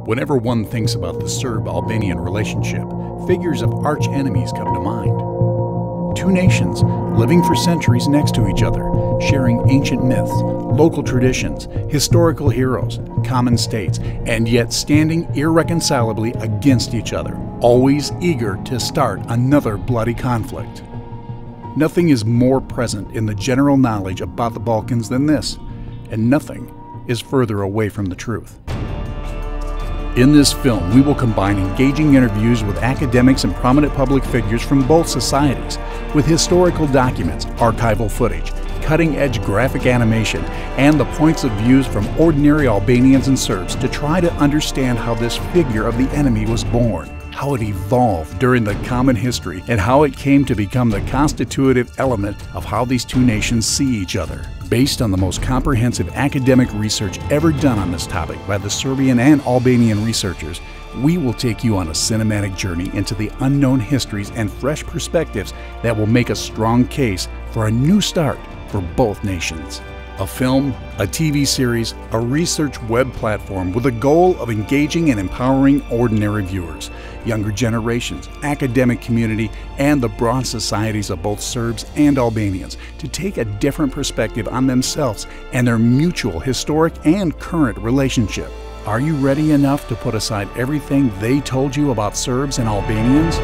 Whenever one thinks about the Serb-Albanian relationship, figures of arch-enemies come to mind. Two nations living for centuries next to each other, sharing ancient myths, local traditions, historical heroes, common states, and yet standing irreconcilably against each other, always eager to start another bloody conflict. Nothing is more present in the general knowledge about the Balkans than this, and nothing is further away from the truth. In this film, we will combine engaging interviews with academics and prominent public figures from both societies, with historical documents, archival footage, cutting-edge graphic animation, and the points of views from ordinary Albanians and Serbs to try to understand how this figure of the enemy was born, how it evolved during the common history, and how it came to become the constitutive element of how these two nations see each other. Based on the most comprehensive academic research ever done on this topic by the Serbian and Albanian researchers, we will take you on a cinematic journey into the unknown histories and fresh perspectives that will make a strong case for a new start for both nations. A film, a TV series, a research web platform with a goal of engaging and empowering ordinary viewers, younger generations, academic community, and the broad societies of both Serbs and Albanians to take a different perspective on themselves and their mutual historic and current relationship. Are you ready enough to put aside everything they told you about Serbs and Albanians?